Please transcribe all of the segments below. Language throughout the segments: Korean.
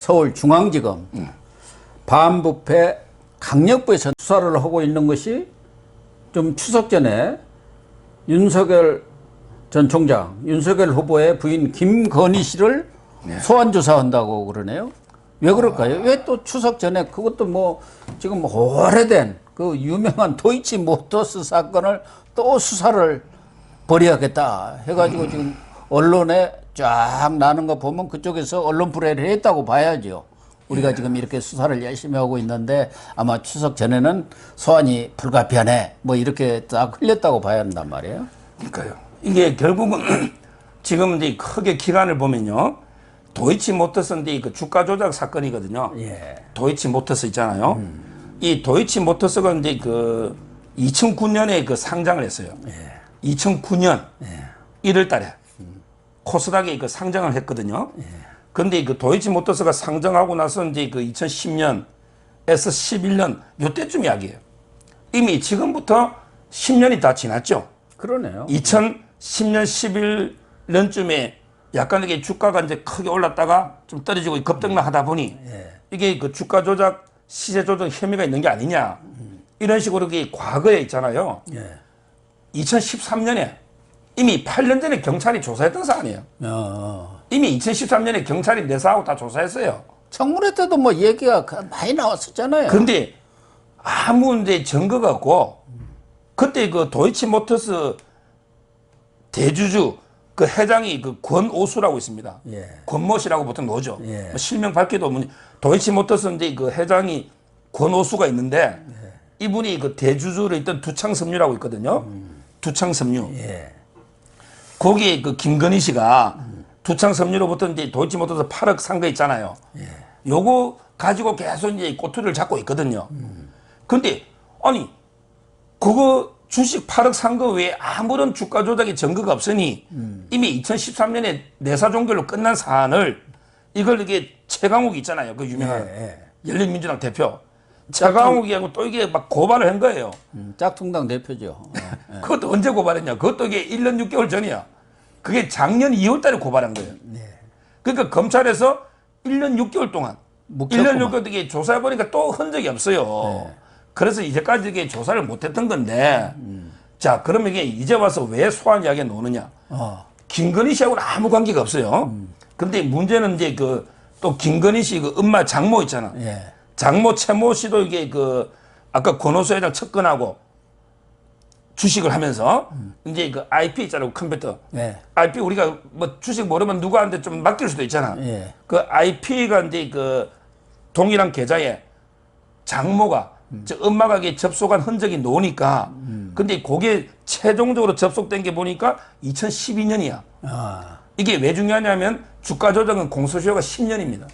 서울중앙지검 반부패 강력부에서 수사를 하고 있는 것이 좀 추석 전에 윤석열 전 총장, 윤석열 후보의 부인 김건희 씨를 소환 조사한다고 그러네요. 왜 그럴까요? 왜 또 추석 전에 그것도 뭐 지금 오래된 그 유명한 도이치모터스 사건을 또 수사를 벌여야겠다 해가지고 지금 언론에 쫙 나는 거 보면 그쪽에서 언론 불애를 했다고 봐야죠. 우리가 지금 이렇게 수사를 열심히 하고 있는데 아마 추석 전에는 소환이 불가피하네 뭐 이렇게 딱 흘렸다고 봐야 한단 말이에요. 그러니까요. 이게 결국은 지금 이제 크게 기간을 보면요. 도이치모터스인데 그 주가 조작 사건이거든요. 예. 도이치모터스 있잖아요. 이 도이치모터스가 이제 그 2009년에 그 상장을 했어요. 예. 2009년 예. 1월 달에 코스닥에 그 상장을 했거든요. 예. 근데 그 도이치모터스가 상장하고 나서 이제 그 2010년에서 11년 요때쯤 이야기예요. 이미 지금부터 10년이 다 지났죠. 그러네요. 2010년 11년쯤에 약간 이게 주가가 이제 크게 올랐다가 좀 떨어지고 급등하다 보니 이게 그 주가 조작, 시세 조작 혐의가 있는 게 아니냐. 이런 식으로 이게 과거에 있잖아요. 2013년에 이미 8년 전에 경찰이 조사했던 사안이에요. 이미 2013년에 경찰이 내사하고 다 조사했어요. 청문회 때도 뭐 얘기가 많이 나왔었잖아요. 그런데 아무 이제 증거가 없고 그때 그 도이치모터스 대주주 그 회장이 그 권오수라고 있습니다. 예. 권모 씨라고 보통 나오죠. 예. 뭐 실명 밝혀도 뭐 도이치모터스 이제 그 회장이 권오수가 있는데 이분이 그 대주주로 있던 두창섬유라고 있거든요. 두창섬유. 예. 거기에 그 김건희 씨가 두창섬유로부터 이제 도이치모터스 8억 산 거 있잖아요. 요거 가지고 계속 이제 꼬투리를 잡고 있거든요. 근데 아니 그거 주식 8억 산 거 외에 아무런 주가 조작의 증거가 없으니 이미 2013년에 내사 종결로 끝난 사안을 이걸 이게 최강욱이 있잖아요. 그 유명한 열린민주당 대표. 최강욱이하고 또 이게 막 고발을 한 거예요. 짝퉁당 대표죠. 그것도 언제 고발했냐? 그것도 이게 1년 6개월 전이야. 그게 작년 2월 달에 고발한 거예요. 그러니까 검찰에서 1년 6개월 동안 1년 6개월 동안 조사해보니까 또 흔적이 없어요. 그래서 이제까지 이게 조사를 못했던 건데 자 그러면 이게 이제 와서 왜 소환 이야기가 나오느냐? 김건희 씨하고는 아무 관계가 없어요. 근데 문제는 이제 그 또 김건희 씨 그 엄마 장모 있잖아. 장모 최모 씨도 이게 그 아까 권오수 회장 접근하고 주식을 하면서 이제 그 IP 있잖아요. 컴퓨터. IP 우리가 뭐 주식 모르면 누구한테 좀 맡길 수도 있잖아. 그 IP가 이제 그 동일한 계좌에 장모가 즉 엄마가 이게 접속한 흔적이 나오니까 근데 그게 최종적으로 접속된 게 보니까 2012년이야. 이게 왜 중요하냐면 주가 조작은 공소시효가 10년입니다.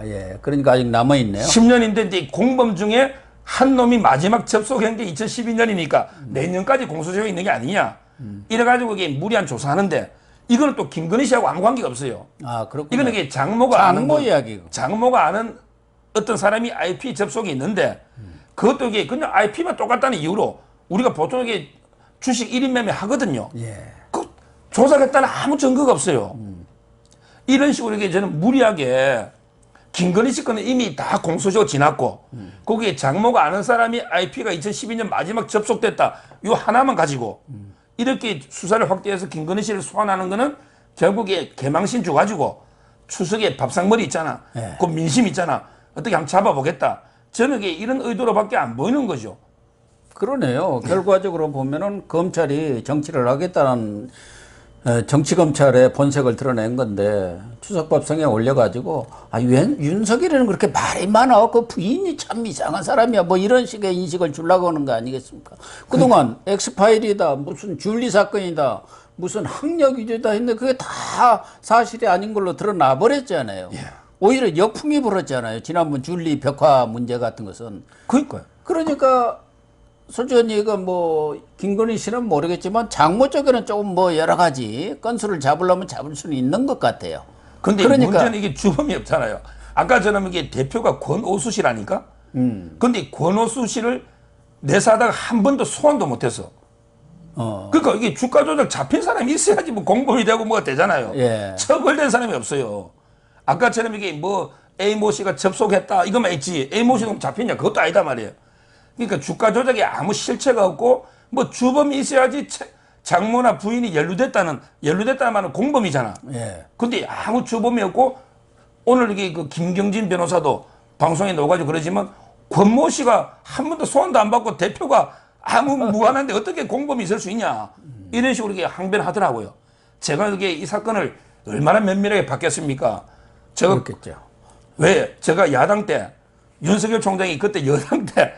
예. 그러니까 아직 남아있네요. 10년인데 이제 공범 중에 한 놈이 마지막 접속한 게 2012년이니까 내년까지 공소시효가 있는 게 아니냐. 이래가지고 이게 무리한 조사하는데 이거는 또 김건희 씨하고 아무 관계가 없어요. 그렇군요. 이거는 이게 장모가 장모 이야기고. 장모가 아는 어떤 사람이 IP 접속이 있는데 그것도 이게 그냥 IP만 똑같다는 이유로 우리가 보통 이게 주식 1인 매매 하거든요. 그 조작했다는 아무 증거가 없어요. 이런 식으로 이게 저는 무리하게 김건희 씨 거는 이미 다 공소시효 지났고 거기에 장모가 아는 사람이 IP가 2012년 마지막 접속됐다. 요 하나만 가지고 이렇게 수사를 확대해서 김건희 씨를 소환하는 거는 결국에 개망신 줘가지고 추석에 밥상머리 있잖아. 그 민심 있잖아. 어떻게 한번 잡아보겠다. 저는 이런 의도로밖에 안 보이는 거죠. 그러네요. 결과적으로 보면은 검찰이 정치를 하겠다는 정치검찰의 본색을 드러낸 건데 추석밥상에 올려가지고 윤석열이는 그렇게 말이 많아. 그 부인이 참 이상한 사람이야. 뭐 이런 식의 인식을 주려고 하는 거 아니겠습니까? 그동안 엑스파일이다. 무슨 줄리 사건이다. 무슨 학력 위조다 했는데 그게 다 사실이 아닌 걸로 드러나 버렸잖아요. 오히려 역풍이 불었잖아요. 지난번 줄리 벽화 문제 같은 것은. 그러니까요. 그러니까 솔직히 이거 뭐 김건희 씨는 모르겠지만 장모 쪽에는 조금 뭐 여러 가지 건수를 잡으려면 잡을 수는 있는 것 같아요. 근데 문제는 이게 주범이 없잖아요. 아까 저는 이게 대표가 권오수 씨라니까. 근데 권오수 씨를 내사하다가 한 번도 소환도 못했어. 그러니까 이게 주가 조작 잡힌 사람이 있어야지 뭐 공범이 되고 뭐가 되잖아요. 처벌된 사람이 없어요. 아까처럼 이게 뭐 A모 씨가 접속했다 이것만 있지 A모 씨도 잡혔냐 그것도 아니다 말이에요. 그러니까 주가 조작에 아무 실체가 없고 뭐 주범이 있어야지 장모나 부인이 연루됐다는 말은 공범이잖아. 예. 근데 아무 주범이 없고 오늘 이게 그 김경진 변호사도 방송에 나와가지고 그러지만 권모 씨가 한 번도 소환도 안 받고 대표가 아무 무관한데 어떻게 공범이 있을 수 있냐 이런 식으로 이게 항변하더라고요. 제가 이게 이 사건을 얼마나 면밀하게 봤겠습니까? 제가 그렇겠죠. 왜 제가 야당 때 윤석열 총장이 그때 여당 때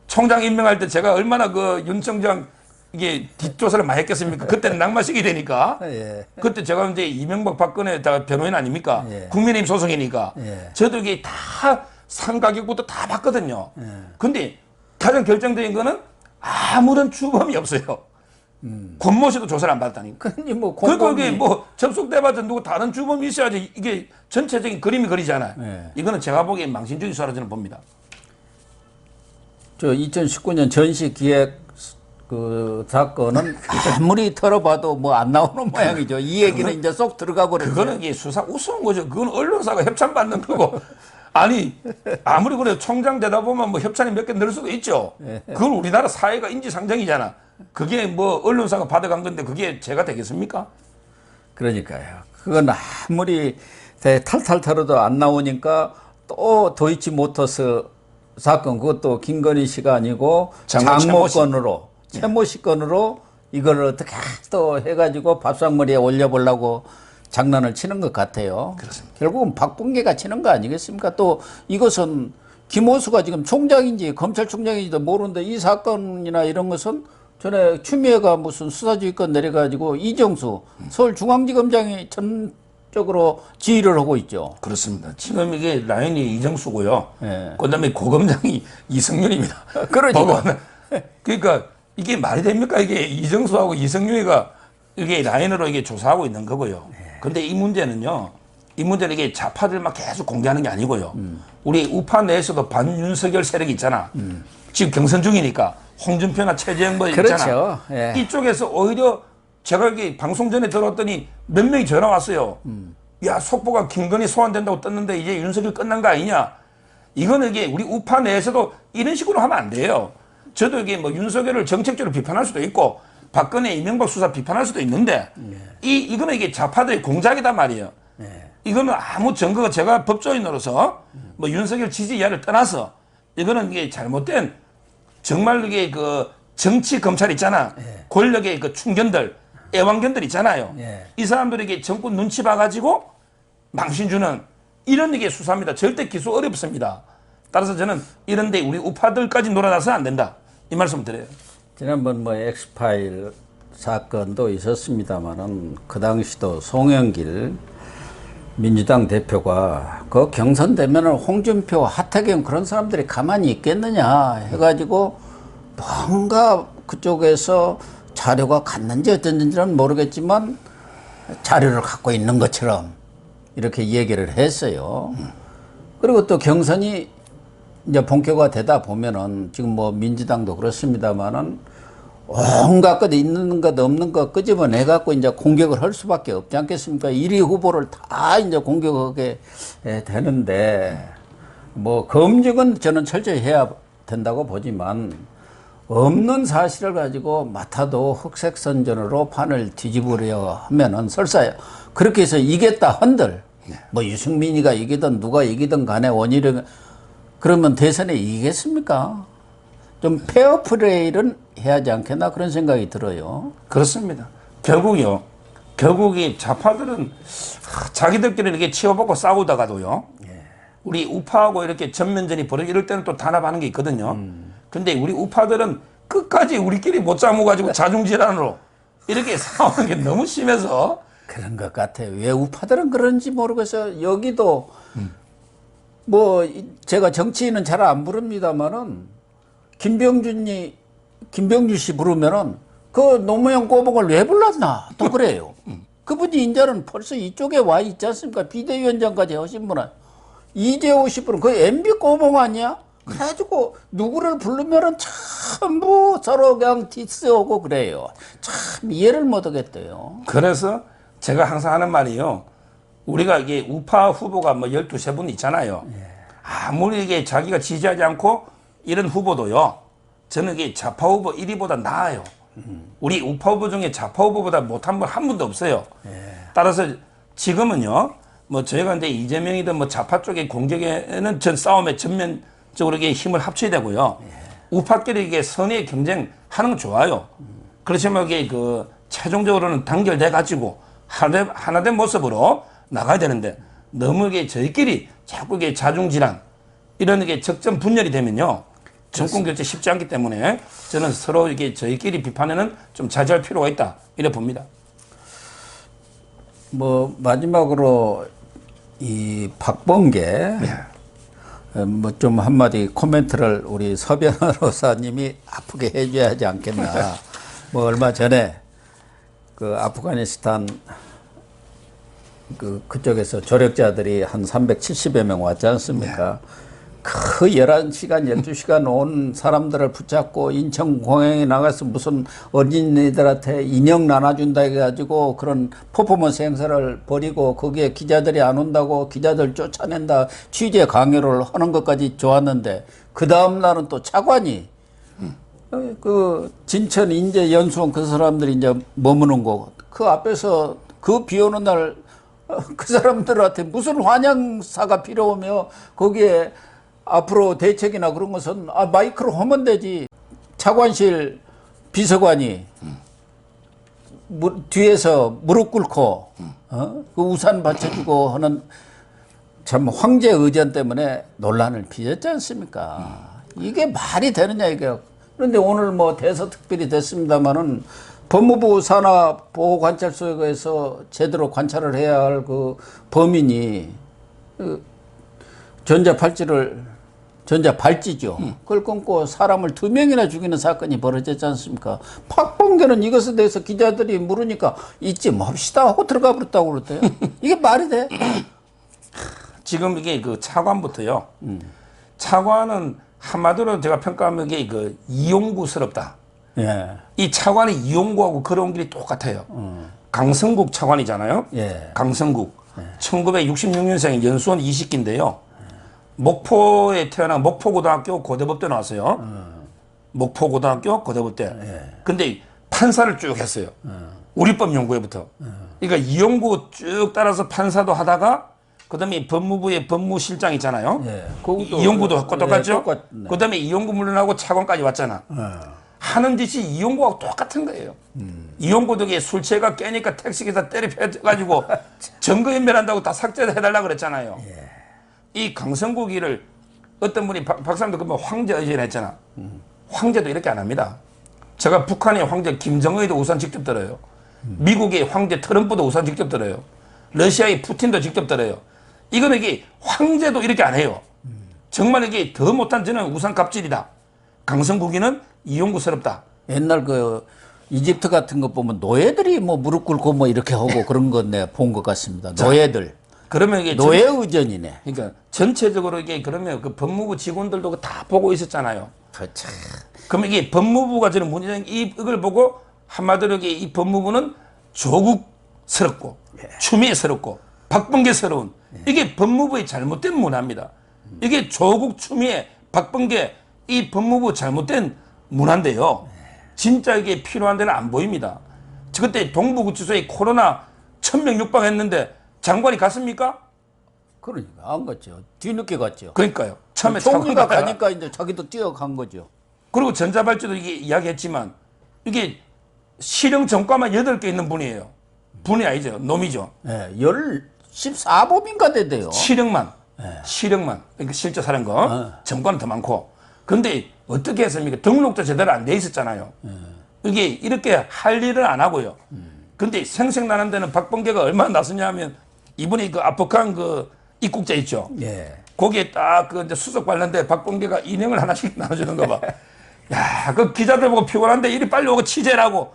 총장 임명할 때 제가 얼마나 그 윤 총장 이게 뒷조사를 많이 했겠습니까? 그때는 낙마식이 되니까. 예. 그때 제가 이제 이명박 박근혜 다 변호인 아닙니까? 예. 국민의힘 소속이니까. 예. 저도 이게 다 상가격부터 다 봤거든요. 예. 근데 가장 결정적인 거는 아무런 주범이 없어요. 권모 씨도 조사를 안 받았다니까. 근데 뭐 그러니까 공범이 이게 뭐 접속돼봤자 누구 다른 주범이 있어야지 이게 전체적인 그림이 그리잖아요. 예. 이거는 제가 보기엔 망신주의 수사로 저는 봅니다. 저 2019년 전시 기획 그 사건은 아무리 털어봐도 뭐 안 나오는 모양이죠. 이 얘기는 이제 쏙 들어가 버렸죠. 그거는 이게 수사 우스운 거죠. 그건 언론사가 협찬 받는 거고. 아니 아무리 그래도 총장 되다 보면 뭐 협찬이 몇 개 늘 수도 있죠. 그건 우리나라 사회가 인지상정이잖아. 그게 뭐 언론사가 받아간 건데 그게 제가 되겠습니까? 그러니까요. 그건 아무리 탈탈 털어도 안 나오니까 또 도이치모터스 사건 그것도 김건희 씨가 아니고 장모 건으로 최모 씨 건으로 이걸 어떻게 또 해가지고 밥상머리에 올려보려고 장난을 치는 것 같아요. 그렇습니다. 결국은 박범계가 치는 거 아니겠습니까? 또 이것은 김호수가 지금 총장인지 검찰총장인지도 모르는데 이 사건이나 이런 것은 전에 추미애가 무슨 수사지휘권 내려가지고 이정수 서울중앙지검장이 전적으로 지휘를 하고 있죠. 그렇습니다. 지금 이게 라인이 이정수고요. 예. 그다음에 고검장이 이승윤입니다. 그러니까. 그러니까 이게 말이 됩니까? 이게 이정수하고 이승윤이가 이게 라인으로 이게 조사하고 있는 거고요. 근데 이 문제는요. 이 문제는 이게 좌파들 막 계속 공개하는 게 아니고요. 우리 우파 내에서도 반윤석열 세력이 있잖아. 지금 경선 중이니까 홍준표나 최재형 뭐 있잖아. 그렇죠. 예. 이쪽에서 오히려 제가 여기 방송 전에 들었더니 몇 명이 전화 왔어요. 야, 속보가 김건희 소환된다고 떴는데 이제 윤석열 끝난 거 아니냐? 이거는 이게 우리 우파 내에서도 이런 식으로 하면 안 돼요. 저도 이게 뭐 윤석열을 정책적으로 비판할 수도 있고 박근혜, 이명박 수사 비판할 수도 있는데 이거는 이게 좌파들의 공작이단 말이에요. 이거는 아무 증거가 제가 법조인으로서 뭐 윤석열 지지 이하를 떠나서 이거는 이게 잘못된 정말 이게 그 정치 검찰 있잖아. 권력의 그 충견들, 애완견들 있잖아요. 이 사람들에게 정권 눈치 봐가지고 망신 주는 이런 게 수사입니다. 절대 기소 어렵습니다. 따라서 저는 이런데 우리 우파들까지 놀아나서는 안 된다. 이 말씀 드려요. 지난번 뭐 엑스파일 사건도 있었습니다만은 그 당시도 송영길 민주당 대표가 그 경선되면은 홍준표, 하태경 그런 사람들이 가만히 있겠느냐 해가지고 뭔가 그쪽에서 자료가 갔는지 어쩐지는 모르겠지만 자료를 갖고 있는 것처럼 이렇게 얘기를 했어요. 그리고 또 경선이 이제 본격화 되다 보면은 지금 뭐 민주당도 그렇습니다만은 온갖 것 있는 것 없는 것 끄집어내 갖고 이제 공격을 할 수밖에 없지 않겠습니까? 1위 후보를 다 이제 공격하게 되는데 뭐 검증은 저는 철저히 해야 된다고 보지만 없는 사실을 가지고 맡아도 흑색선전으로 판을 뒤집으려 하면은 설사 그렇게 해서 이겼다 한들 뭐 유승민이가 이기든 누가 이기든 간에 원희룡 그러면 대선에 이기겠습니까? 좀 페어 플레이를 해야 하지 않겠나 그런 생각이 들어요. 그렇습니다. 결국요. 결국이 좌파들은 자기들끼리 이렇게 치워받고 싸우다가도요. 우리 우파하고 이렇게 전면전이 벌어지고 이럴 때는 또 단합하는 게 있거든요. 근데 우리 우파들은 끝까지 우리끼리 못 잡아가지고 자중질환으로 이렇게 싸우는 게 너무 심해서 그런 것 같아요. 왜 우파들은 그런지 모르겠어요. 여기도 뭐 제가 정치인은 잘 안 부릅니다만은 김병준 씨 부르면은 그 노무현 꼬봉을 왜 불렀나 또 그래요. 그분이 이제는 벌써 이쪽에 와 있지 않습니까? 비대위원장까지 하신 분은 이재호 씨 분은 그 MB 꼬봉 아니야? 그래가지고 누구를 부르면은 전부 서로 그냥 디스하고 그래요. 참 이해를 못 하겠대요. 그래서 제가 항상 하는 말이요. 우리가 이게 우파 후보가 뭐 12분 있잖아요. 아무리 이게 자기가 지지하지 않고 이런 후보도요. 저는 이게 좌파 후보 1위보다 나아요. 우리 우파 후보 중에 좌파 후보보다 못한 분 한 분도 없어요. 따라서 지금은요. 뭐 저희가 근데 이재명이든 뭐 좌파 쪽의 공격에는 전 싸움에 전면적으로 이게 힘을 합쳐야 되고요. 우파끼리 이게 선의 경쟁하는 건 좋아요. 그렇지만 이게 그 최종적으로는 단결돼 가지고 하나된 모습으로 나가야 되는데 너무 이게 저희끼리 자꾸 이게 자중질환 이런 게 적정 분열이 되면요. 정권 교체 쉽지 않기 때문에 저는 서로 이게 저희끼리 비판에는 좀 자제할 필요가 있다. 이래 봅니다. 뭐 마지막으로 이 박범계 뭐 좀 한마디 코멘트를 우리 서 변호사님이 아프게 해줘야 하지 않겠나. 뭐 얼마 전에 그 아프가니스탄 그쪽에서 조력자들이 한 370여 명 왔지 않습니까? 그 11시간, 12시간 온 사람들을 붙잡고 인천공항에 나가서 무슨 어린이들한테 인형 나눠준다 해가지고 그런 퍼포먼스 행사를 벌이고 거기에 기자들이 안 온다고 기자들 쫓아낸다 취재 강요를 하는 것까지 좋았는데 그 다음날은 또 차관이 그 진천 인제 연수원 그 사람들이 이제 머무는 거 그 앞에서 그 비 오는 날 그 사람들한테 무슨 환영사가 필요하며 거기에 앞으로 대책이나 그런 것은 마이크로 하면 되지. 차관실 비서관이 뒤에서 무릎 꿇고 그 우산 받쳐주고 하는 참 황제 의전 때문에 논란을 빚었지 않습니까? 이게 말이 되느냐 이게. 그런데 오늘 뭐 대서특별히 됐습니다마는 법무부 산하보호관찰소에서 제대로 관찰을 해야 할 그 범인이 전자발찌죠. 그걸 끊고 사람을 2명이나 죽이는 사건이 벌어졌지 않습니까? 박범계는 이것에 대해서 기자들이 물으니까 잊지 맙시다 하고 들어가 버렸다고 그랬대요. 이게 말이 돼? 지금 이게 그 차관부터요. 차관은 한마디로 제가 평가하면 이게 그 이용구스럽다. 예. 이 차관이 이용구하고 걸어온 길이 똑같아요. 강성국 차관이잖아요. 예. 강성국. 1966년생 연수원 20기인데요. 목포에 태어난 목포고등학교 고대법대 나왔어요. 목포고등학교 고대법대. 근데 판사를 쭉 했어요. 우리법 연구회부터. 그러니까 이용구 쭉 따라서 판사도 하다가 그다음에 법무부의 법무실장 있잖아요. 예. 이용구도 똑같죠. 네. 그다음에 이용구 물러나고 차관까지 왔잖아. 하는 짓이 이용구하고 똑같은 거예요. 이용구도 술 취해가 깨니까 택시기사 때려 패가지고 증거인멸한다고 다 삭제해달라 그랬잖아요. 이 강성국이를 어떤 분이 박사님도 그러면 황제 의전했잖아. 황제도 이렇게 안 합니다. 제가 북한의 황제 김정은이도 우선 직접 들어요. 미국의 황제 트럼프도 우선 직접 들어요. 러시아의 푸틴도 직접 들어요. 이거는 이게 황제도 이렇게 안 해요. 정말 이게 더 못한 저는 우선 갑질이다. 강성국이는 이용구스럽다. 옛날 그 이집트 같은 거 보면 노예들이 뭐 무릎 꿇고 뭐 이렇게 하고 그런 건 내가 본 것 같습니다. 노예들. 그러면 이게 노예 의전이네. 그러니까 전체적으로 이게 그러면 그 법무부 직원들도 다 보고 있었잖아요. 그렇죠. 그러면 이게 법무부가 저는 문제는 이걸 보고 한마디로 이 법무부는 조국스럽고 추미애스럽고 박범계스러운 이게 법무부의 잘못된 문화입니다. 이게 조국 추미애 박범계 이 법무부 잘못된 문화인데요. 진짜 이게 필요한 데는 안 보입니다. 그때 동부구치소에 코로나 1000명 육박했는데 장관이 갔습니까? 그러니까 안 갔죠. 뒤늦게 갔죠. 그러니까요. 처음에 총리가 가니까 이제 자기도 뛰어간 거죠. 그리고 전자발찌도 이게 이야기했지만 이게 실형 전과만 8개 있는 분이에요. 분이 아니죠. 놈이죠. 예, 14범인가 되대요. 실형만. 실형만. 그러니까 실제 사는 거. 전과는 더 많고. 근데 어떻게 했습니까? 등록도 제대로 안 돼 있었잖아요. 이게 이렇게 할 일을 안 하고요. 근데 생생나는 데는 박범계가 얼마나 나섰냐 하면 이분이 그 아프간 그 입국자 있죠. 예. 거기에 딱 그 이제 수석 관련돼 박범계가 인형을 하나씩 나눠주는 거 봐. 야, 그 기자들 보고 피곤한데 이리 빨리 오고 취재라고.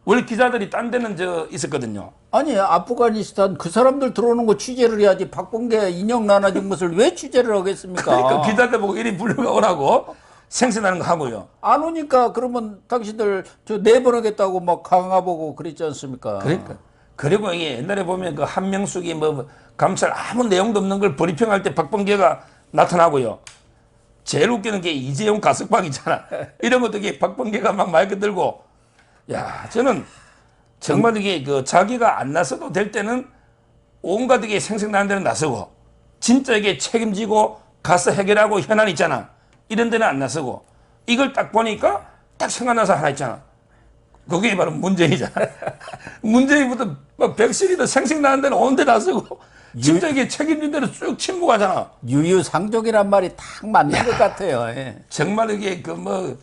원래 기자들이 딴 데는 있었거든요. 아니 아프가니스탄 그 사람들 들어오는 거 취재를 해야지 박범계 인형 나눠준 것을 왜 취재를 하겠습니까? 그러니까 기자들 보고 이리 불러오라고 생생나는 거 하고요. 안 오니까 그러면 당신들 저 내보내겠다고 막 강화보고 그랬지 않습니까? 그러니까 그리고 이게 옛날에 보면 그 한명숙이 뭐 감찰 아무 내용도 없는 걸 브리핑할 때 박범계가 나타나고요. 제일 웃기는 게 이재용 가석방 있잖아. 이런 것도 이게 박범계가 막 마이크 들고, 야, 저는 정말 이게 그 자기가 안 나서도 될 때는 온갖 이게 생생나는 데는 나서고, 진짜 이게 책임지고 가서 해결하고 현안 있잖아. 이런 데는 안 나서고, 이걸 딱 보니까 딱 생각나서 하나 있잖아. 그게 바로 문재인이잖아. 문재인부터 막 백신이도 생생나는 데는 온 데 나서고, 진짜 이게 책임진 대로 쭉 침묵하잖아. 유유상종이란 말이 딱 맞는 것 같아요. 예. 정말 이게 그 뭐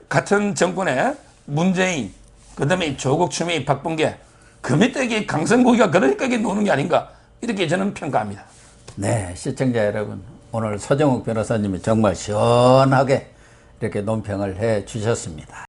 같은 정권에 문재인, 그다음에 조국, 추미애, 박범계 그 밑에 이게 강성국이가 그러니까 이게 노는 게 아닌가 이렇게 저는 평가합니다. 네, 시청자 여러분, 오늘 서정욱 변호사님이 정말 시원하게 이렇게 논평을 해 주셨습니다.